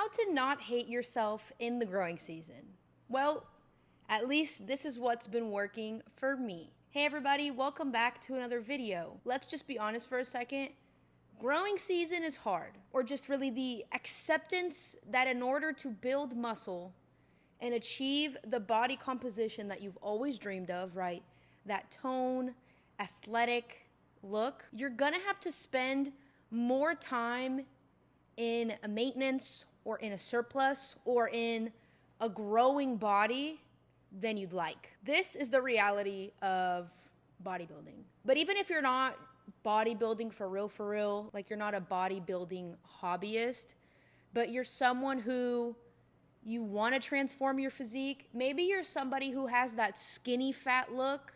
How to not hate yourself in the growing season. Well, at least this is what's been working for me. Hey everybody, welcome back to another video. Let's just be honest for a second. Growing season is hard, or just really the acceptance that in order to build muscle and achieve the body composition that you've always dreamed of, right? That tone, athletic look, you're gonna have to spend more time in a maintenance or in a surplus or in a growing body than you'd like. This is the reality of bodybuilding. But even if you're not bodybuilding for real, like you're not a bodybuilding hobbyist, but you're someone who you want to transform your physique, maybe you're somebody who has that skinny fat look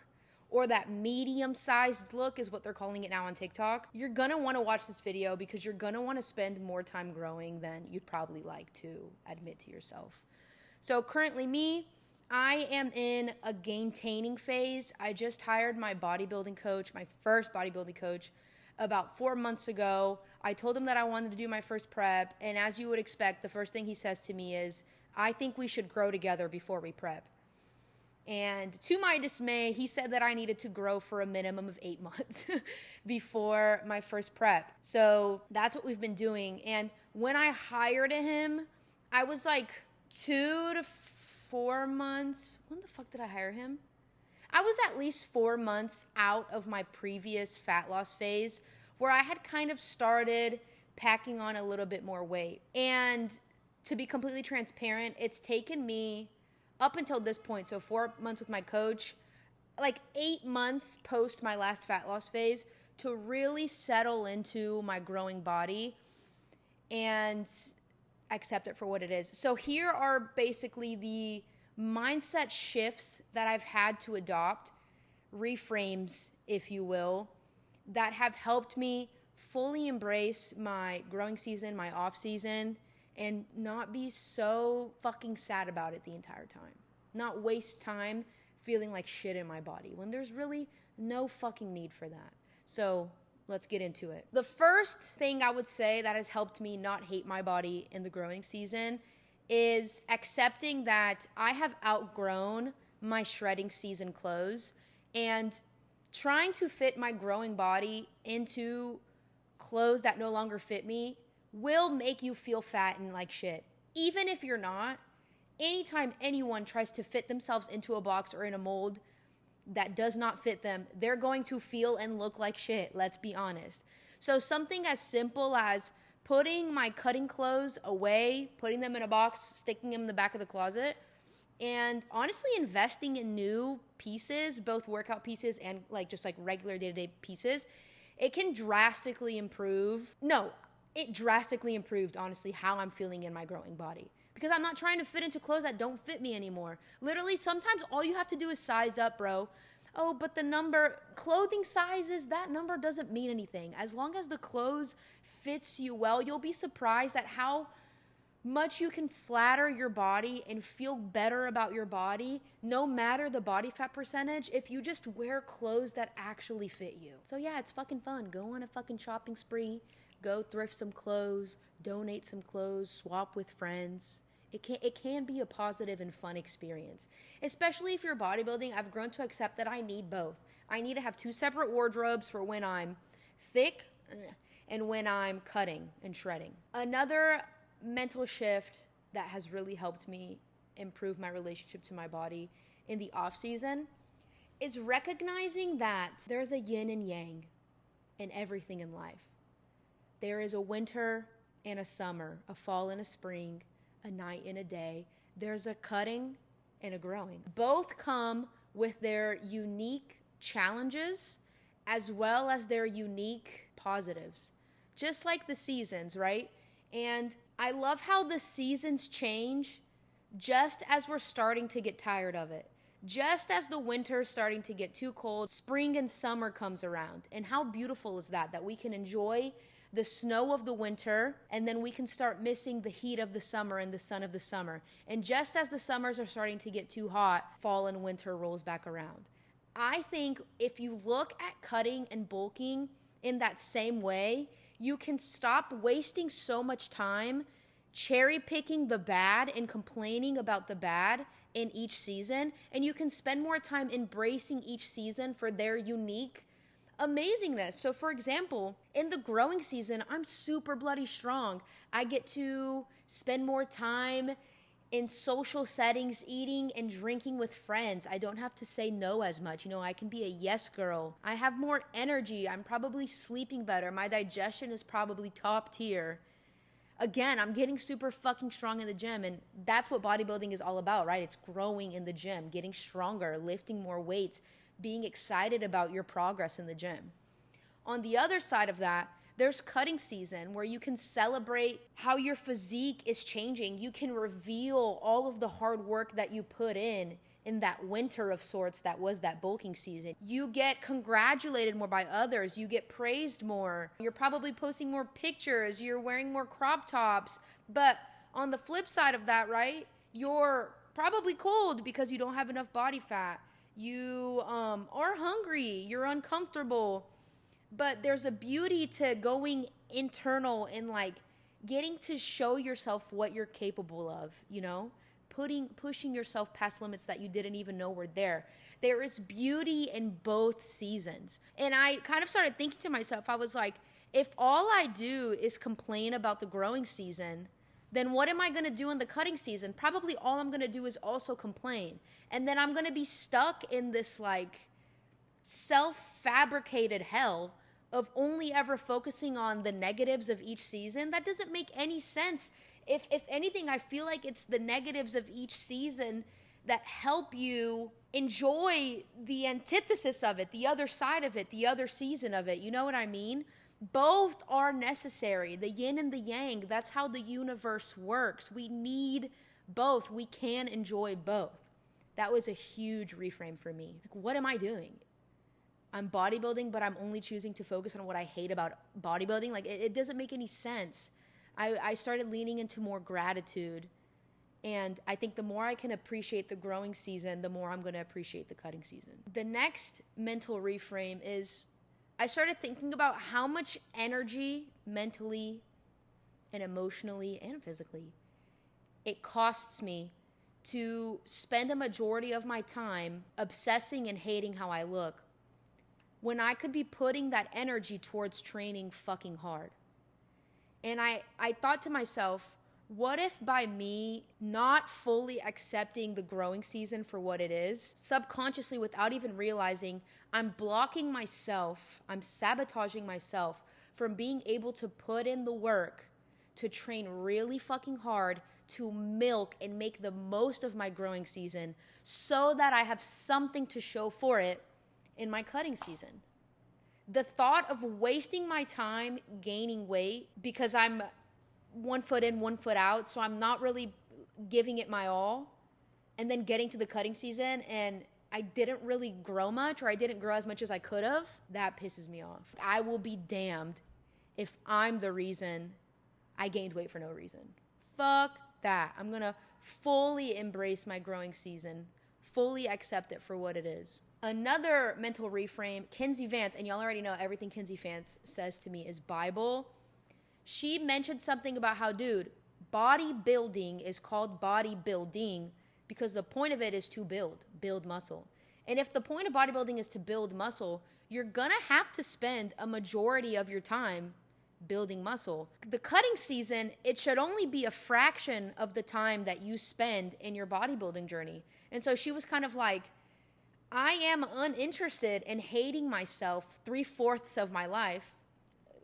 or that medium-sized look is what they're calling it now on TikTok, you're gonna wanna watch this video because you're gonna wanna spend more time growing than you'd probably like to admit to yourself. So currently me, I am in a gaintaining phase. I just hired my bodybuilding coach, my first bodybuilding coach, about 4 months ago. I told him that I wanted to do my first prep, and as you would expect, the first thing he says to me is, I think we should grow together before we prep. And to my dismay, he said that I needed to grow for a minimum of 8 months before my first prep. So that's what we've been doing. And when I hired him, I was like 2 to 4 months. When the fuck did I hire him? I was at least 4 months out of my previous fat loss phase where I had kind of started packing on a little bit more weight. And to be completely transparent, it's taken me up until this point, so 4 months with my coach, like 8 months post my last fat loss phase to really settle into my growing body and accept it for what it is. So here are basically the mindset shifts that I've had to adopt, reframes, if you will, that have helped me fully embrace my growing season, my off season, and not be so fucking sad about it the entire time. Not waste time feeling like shit in my body when there's really no fucking need for that. So let's get into it. The first thing I would say that has helped me not hate my body in the growing season is accepting that I have outgrown my shredding season clothes and trying to fit my growing body into clothes that no longer fit me will make you feel fat and like shit. Even if you're not, anytime anyone tries to fit themselves into a box or in a mold that does not fit them, they're going to feel and look like shit, let's be honest. So something as simple as putting my cutting clothes away, putting them in a box, sticking them in the back of the closet, and honestly investing in new pieces, both workout pieces and just regular day-to-day pieces, it can drastically improve. It drastically improved, honestly, how I'm feeling in my growing body. Because I'm not trying to fit into clothes that don't fit me anymore. Literally, sometimes all you have to do is size up, bro. Oh, but clothing sizes, that number doesn't mean anything. As long as the clothes fits you well, you'll be surprised at how much you can flatter your body and feel better about your body, no matter the body fat percentage, if you just wear clothes that actually fit you. So yeah, it's fucking fun. Go on a fucking shopping spree. Go thrift some clothes, donate some clothes, swap with friends. It can be a positive and fun experience. Especially if you're bodybuilding, I've grown to accept that I need both. I need to have 2 separate wardrobes for when I'm thick and when I'm cutting and shredding. Another mental shift that has really helped me improve my relationship to my body in the off season is recognizing that there's a yin and yang in everything in life. There is a winter and a summer, a fall and a spring, a night and a day. There's a cutting and a growing. Both come with their unique challenges as well as their unique positives. Just like the seasons, right? And I love how the seasons change just as we're starting to get tired of it. Just as the winter's starting to get too cold, spring and summer comes around. And how beautiful is that we can enjoy the snow of the winter, and then we can start missing the heat of the summer and the sun of the summer. And just as the summers are starting to get too hot, fall and winter rolls back around. I think if you look at cutting and bulking in that same way, you can stop wasting so much time cherry picking the bad and complaining about the bad in each season, and you can spend more time embracing each season for their unique amazingness. So for example, in the growing season, I'm super bloody strong. I get to spend more time in social settings, eating and drinking with friends. I don't have to say no as much. I can be a yes girl. I have more energy. I'm probably sleeping better. My digestion is probably top tier. Again, I'm getting super fucking strong in the gym, and that's what bodybuilding is all about, right? It's growing in the gym, getting stronger, lifting more weights, being excited about your progress in the gym. On the other side of that, there's cutting season where you can celebrate how your physique is changing. You can reveal all of the hard work that you put in that winter of sorts that was that bulking season. You get congratulated more by others. You get praised more. You're probably posting more pictures. You're wearing more crop tops. But on the flip side of that, right, you're probably cold because you don't have enough body fat. You are hungry. You're uncomfortable. But there's a beauty to going internal and like getting to show yourself what you're capable of, pushing yourself past limits that you didn't even know were there. There is beauty in both seasons. And I kind of started thinking to myself, I was like, if all I do is complain about the growing season, then what am I going to do in the cutting season? Probably all I'm going to do is also complain. And then I'm going to be stuck in this like self-fabricated hell of only ever focusing on the negatives of each season. That doesn't make any sense. If anything, I feel like it's the negatives of each season that help you enjoy the antithesis of it, the other side of it, the other season of it. You know what I mean? Both are necessary, the yin and the yang. That's how the universe works. We need both. We can enjoy both. That was a huge reframe for me. Like, what am I doing? I'm bodybuilding, but I'm only choosing to focus on what I hate about bodybuilding. Like, it doesn't make any sense. I started leaning into more gratitude. And I think the more I can appreciate the growing season, the more I'm going to appreciate the cutting season. The next mental reframe is I started thinking about how much energy mentally and emotionally and physically it costs me to spend a majority of my time obsessing and hating how I look when I could be putting that energy towards training fucking hard. And I thought to myself, what if by me not fully accepting the growing season for what it is, subconsciously without even realizing, I'm blocking myself, I'm sabotaging myself from being able to put in the work to train really fucking hard, to milk and make the most of my growing season so that I have something to show for it in my cutting season. The thought of wasting my time gaining weight because I'm 1 foot in, 1 foot out, so I'm not really giving it my all, and then getting to the cutting season and I didn't really grow much, or I didn't grow as much as I could have, that pisses me off. I will be damned if I'm the reason I gained weight for no reason. Fuck that. I'm gonna fully embrace my growing season, fully accept it for what it is. Another mental reframe, Kinsey Vance, and y'all already know everything Kinsey Vance says to me is Bible. She mentioned something about how, dude, bodybuilding is called bodybuilding because the point of it is to build muscle. And if the point of bodybuilding is to build muscle, you're gonna have to spend a majority of your time building muscle. The cutting season, it should only be a fraction of the time that you spend in your bodybuilding journey. And so she was kind of like, I am uninterested in hating myself 3/4 of my life,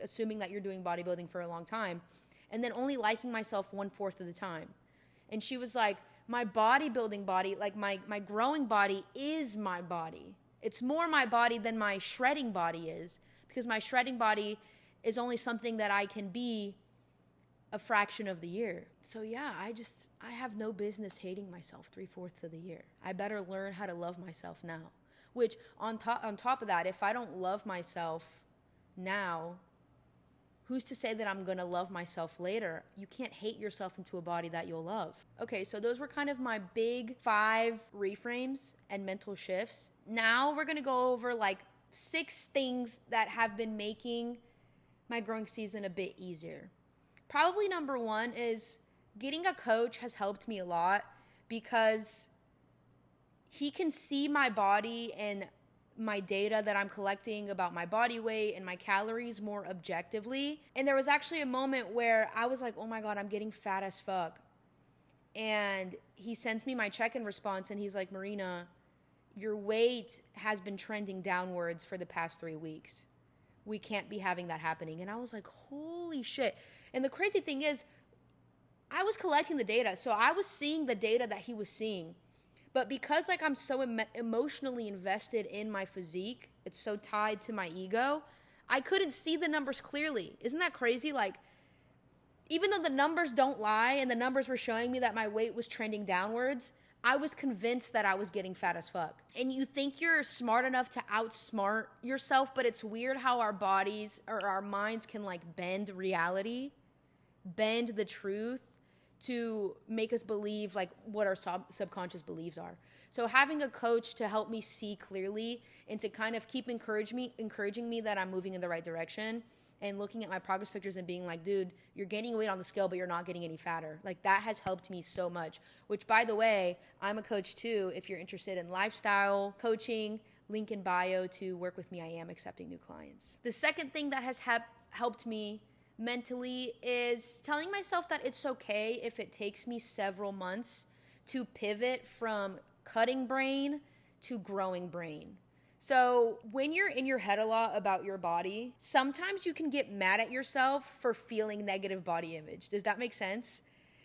assuming that you're doing bodybuilding for a long time, and then only liking myself 1/4 of the time. And she was like, my bodybuilding body, like my growing body is my body. It's more my body than my shredding body is, because my shredding body is only something that I can be a fraction of the year. So yeah, I have no business hating myself 3/4 of the year. I better learn how to love myself now. Which on top of that, if I don't love myself now, who's to say that I'm gonna love myself later? You can't hate yourself into a body that you'll love. Okay, so those were kind of my big 5 reframes and mental shifts. Now we're gonna go over like 6 things that have been making my growing season a bit easier. Probably number 1 is getting a coach has helped me a lot because he can see my body and my data that I'm collecting about my body weight and my calories more objectively. And there was actually a moment where I was like, oh my God, I'm getting fat as fuck. And he sends me my check-in response and he's like, Marina, your weight has been trending downwards for the past 3 weeks. We can't be having that happening. And I was like, holy shit. And the crazy thing is, I was collecting the data. So I was seeing the data that he was seeing. But because like I'm so emotionally invested in my physique, it's so tied to my ego, I couldn't see the numbers clearly. Isn't that crazy? Like, even though the numbers don't lie and the numbers were showing me that my weight was trending downwards, I was convinced that I was getting fat as fuck. And you think you're smart enough to outsmart yourself, but it's weird how our bodies or our minds can like bend reality, bend the truth to make us believe like what our subconscious beliefs are. So having a coach to help me see clearly and to kind of keep encouraging me that I'm moving in the right direction and looking at my progress pictures and being like, dude, you're gaining weight on the scale, but you're not getting any fatter. Like that has helped me so much, which by the way, I'm a coach too. If you're interested in lifestyle coaching, link in bio to work with me. I am accepting new clients. The second thing that has helped me mentally is telling myself that it's okay if it takes me several months to pivot from cutting brain to growing brain. So when you're in your head a lot about your body, sometimes you can get mad at yourself for feeling negative body image. Does that make sense?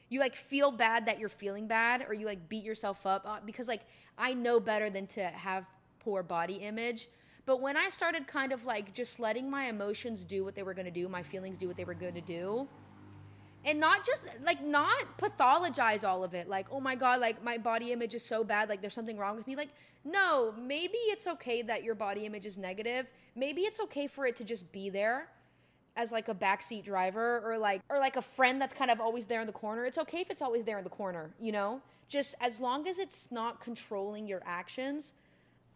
You like feel bad that you're feeling bad, or you like beat yourself up because like I know better than to have poor body image. But when I started kind of like just letting my emotions do what they were going to do, my feelings do what they were going to do, and not just like not pathologize all of it. Like, oh my God, like my body image is so bad. Like there's something wrong with me. Like, no, maybe it's okay that your body image is negative. Maybe it's okay for it to just be there as like a backseat driver or like a friend that's kind of always there in the corner. It's okay if it's always there in the corner, you know, just as long as it's not controlling your actions.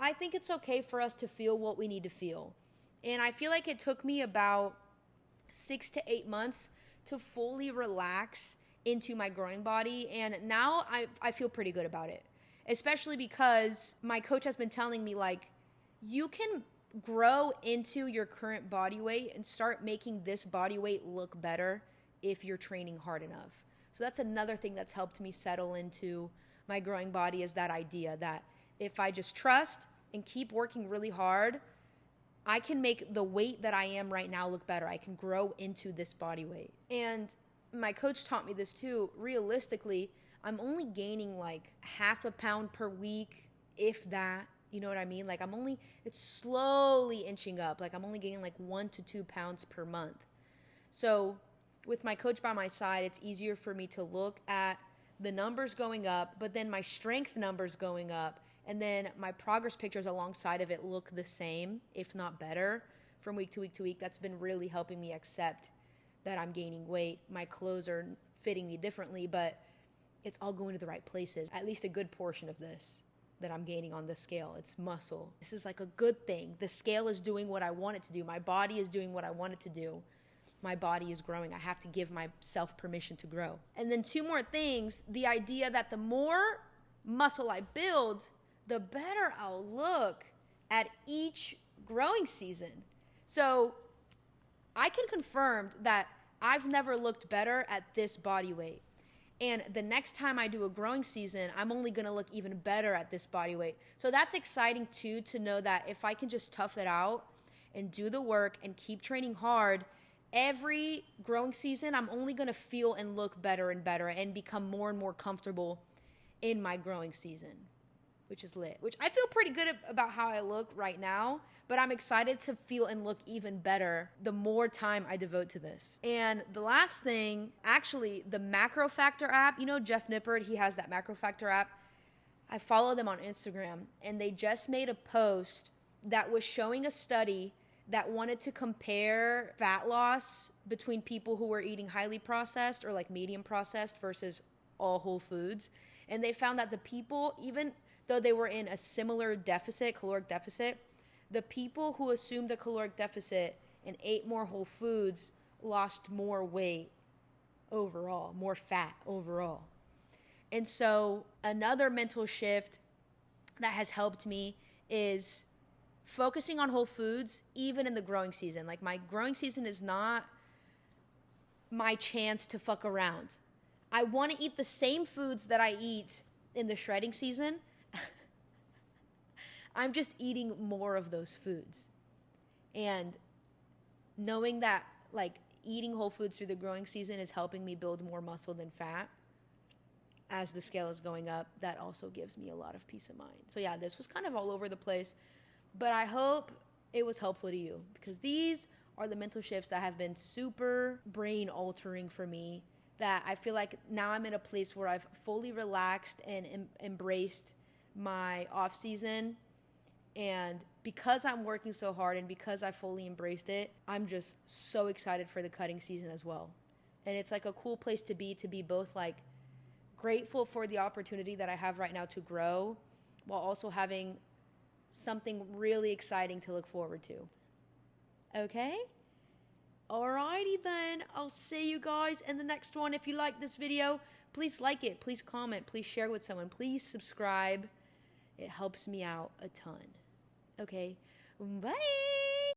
I think it's okay for us to feel what we need to feel. And I feel like it took me about 6 to 8 months to fully relax into my growing body. And now I feel pretty good about it, especially because my coach has been telling me like, you can grow into your current body weight and start making this body weight look better if you're training hard enough. So that's another thing that's helped me settle into my growing body, is that idea that if I just trust and keep working really hard, I can make the weight that I am right now look better. I can grow into this body weight. And my coach taught me this too. Realistically, I'm only gaining like 0.5 pound per week, if that, you know what I mean? Like it's slowly inching up. Like I'm only gaining like 1 to 2 pounds per month. So with my coach by my side, it's easier for me to look at the numbers going up, but then my strength numbers going up, and then my progress pictures alongside of it look the same, if not better, from week to week to week. That's been really helping me accept that I'm gaining weight. My clothes are fitting me differently, but it's all going to the right places. At least a good portion of this that I'm gaining on the scale, it's muscle. This is like a good thing. The scale is doing what I want it to do. My body is doing what I want it to do. My body is growing. I have to give myself permission to grow. And then 2 more things. The idea that the more muscle I build, the better I'll look at each growing season. So I can confirm that I've never looked better at this body weight. And the next time I do a growing season, I'm only going to look even better at this body weight. So that's exciting too, to know that if I can just tough it out and do the work and keep training hard, every growing season, I'm only going to feel and look better and better and become more and more comfortable in my growing season, which is lit. Which I feel pretty good about how I look right now, but I'm excited to feel and look even better the more time I devote to this. And the last thing, actually, the Macro Factor app, you know Jeff Nippard, he has that Macro Factor app. I follow them on Instagram, and they just made a post that was showing a study that wanted to compare fat loss between people who were eating highly processed or like medium processed versus all whole foods. And they found that the people, even though they were in a similar deficit, caloric deficit, the people who assumed a caloric deficit and ate more whole foods lost more weight overall, more fat overall. And so another mental shift that has helped me is focusing on whole foods even in the growing season. Like, my growing season is not my chance to fuck around. I want to eat the same foods that I eat in the shredding season. I'm just eating more of those foods. And knowing that, like, eating whole foods through the growing season is helping me build more muscle than fat as the scale is going up, that also gives me a lot of peace of mind. So yeah, this was kind of all over the place, but I hope it was helpful to you, because these are the mental shifts that have been super brain altering for me, that I feel like now I'm in a place where I've fully relaxed and embraced my off season. And because I'm working so hard and because I fully embraced it, I'm just so excited for the cutting season as well. And it's like a cool place to be both like grateful for the opportunity that I have right now to grow, while also having something really exciting to look forward to. Okay? Alrighty then. I'll see you guys in the next one. If you like this video, please like it, please comment, please share with someone, please subscribe. It helps me out a ton. Okay? Bye!